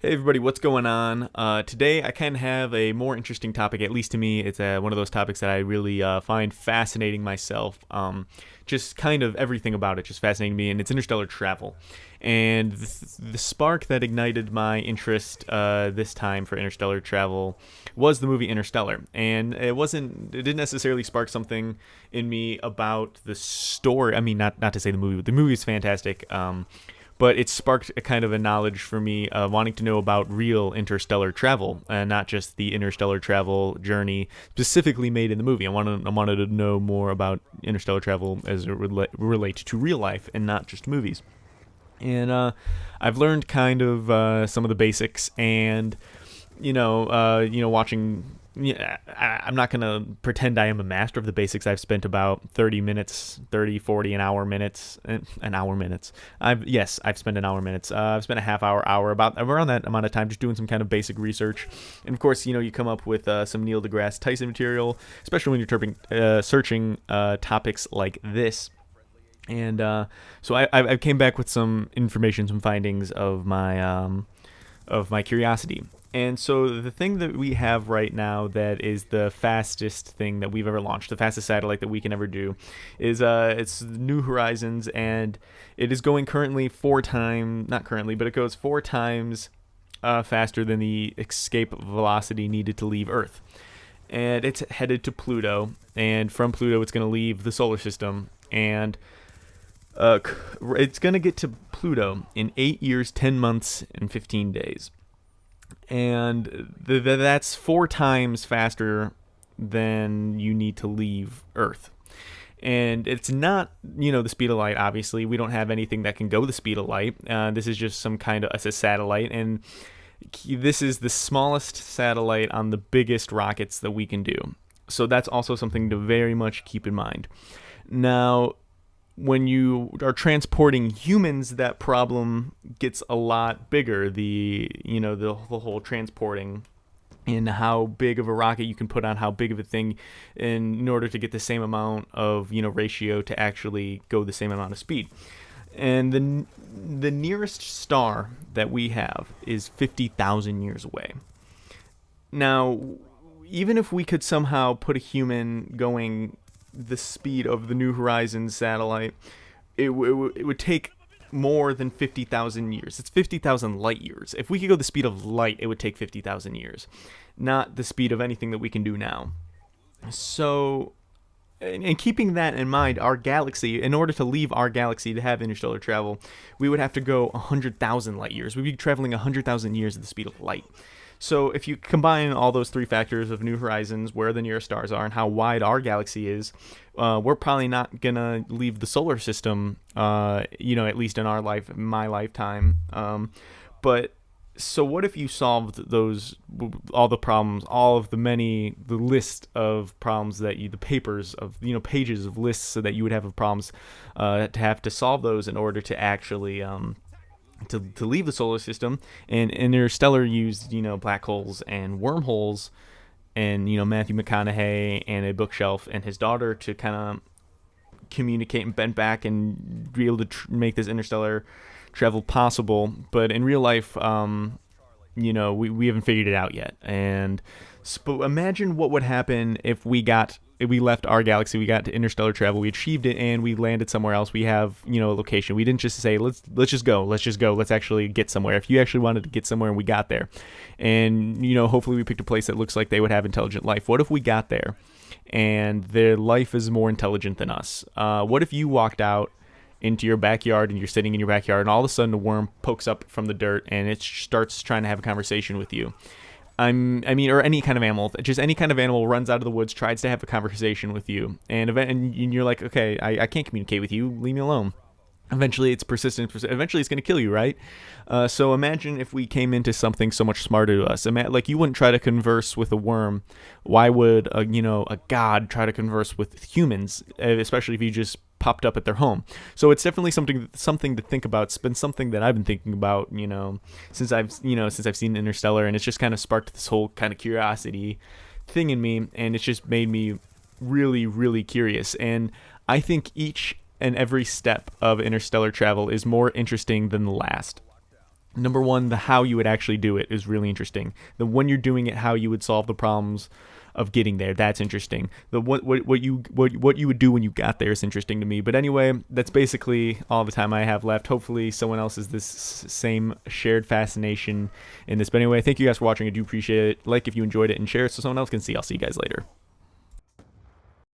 Hey everybody, what's going on? Today I kind of have a more interesting topic, at least to me. It's one of those topics that I really find fascinating myself. Just kind of everything about it just fascinating me, and it's interstellar travel. And the spark that ignited my interest this time for interstellar travel was the movie Interstellar. And it didn't necessarily spark something in me about the story. I mean, not to say the movie is fantastic. But it sparked a kind of a knowledge for me wanting to know about real interstellar travel and not just the interstellar travel journey specifically made in the movie. I wanted to know more about interstellar travel as it relates to real life and not just movies. And I've learned kind of some of the basics, and watching. Yeah, I'm not going to pretend I am a master of the basics. I've spent about 30 minutes, 30, 40, an hour minutes. I've spent an hour minutes. I've spent a half hour, about around that amount of time just doing some kind of basic research. And of course, you come up with some Neil deGrasse Tyson material, especially when you're searching topics like this. And so I came back with some information, some findings of my curiosity. And so the thing that we have right now that is the fastest thing that we've ever launched, the fastest satellite that we can ever do, is it's New Horizons, and it is going currently it goes 4 times faster than the escape velocity needed to leave Earth. And it's headed to Pluto, and from Pluto it's going to leave the solar system, and it's going to get to Pluto in 8 years, 10 months, and 15 days. And that's 4 times faster than you need to leave Earth. And it's not, the speed of light, obviously. We don't have anything that can go the speed of light. This is just some kind of a satellite. And this is the smallest satellite on the biggest rockets that we can do. So that's also something to very much keep in mind. Now, when you are transporting humans, that problem gets a lot bigger. The whole transporting and how big of a rocket you can put on how big of a thing in order to get the same amount of ratio to actually go the same amount of speed. And the nearest star that we have is 50,000 years away. Now, even if we could somehow put a human going the speed of the New Horizons satellite, it would take more than 50,000 years. It's 50,000 light years. If we could go the speed of light, it would take 50,000 years, not the speed of anything that we can do now. So, and keeping that in mind, our galaxy, in order to leave our galaxy to have interstellar travel, we would have to go 100,000 light years. We'd be traveling 100,000 years at the speed of light. So if you combine all those 3 factors of New Horizons, where the nearest stars are, and how wide our galaxy is, we're probably not going to leave the solar system, at least in my lifetime. But so what if you solved all the problems, the list of problems that the papers of, pages of lists that you would have of problems to have to solve those in order to actually to leave the solar system. And Interstellar used black holes and wormholes, and Matthew McConaughey and a bookshelf and his daughter to kind of communicate and bend back and be able to make this interstellar travel possible. But in real life, we haven't figured it out yet. And but imagine what would happen if we left our galaxy, we got to interstellar travel, we achieved it, and we landed somewhere else. We have, a location. We didn't just say, let's just go. Let's actually get somewhere. If you actually wanted to get somewhere and we got there, and, hopefully we picked a place that looks like they would have intelligent life. What if we got there and their life is more intelligent than us? What if you walked out into your backyard and you're sitting in your backyard and all of a sudden a worm pokes up from the dirt and it starts trying to have a conversation with you? Or any kind of animal, just any kind of animal runs out of the woods, tries to have a conversation with you, and you're like, okay, I can't communicate with you, leave me alone. Eventually, it's persistent. Eventually, it's going to kill you, right? So imagine if we came into something so much smarter to us. Like, you wouldn't try to converse with a worm. Why would a god try to converse with humans, especially if you just popped up at their home? So it's definitely something to think about. It's been something that I've been thinking about, since I've seen Interstellar, and it's just kind of sparked this whole kind of curiosity thing in me, and it's just made me really, really curious. And I think each and every step of interstellar travel is more interesting than the last. Number one, the how you would actually do it is really interesting. The when you're doing it, how you would solve the problems of getting there. That's interesting. The what you would do when you got there is interesting to me. But anyway, that's basically all the time I have left. Hopefully, someone else has this same shared fascination in this. But anyway, thank you guys for watching. I do appreciate it. Like if you enjoyed it and share it so someone else can see. I'll see you guys later.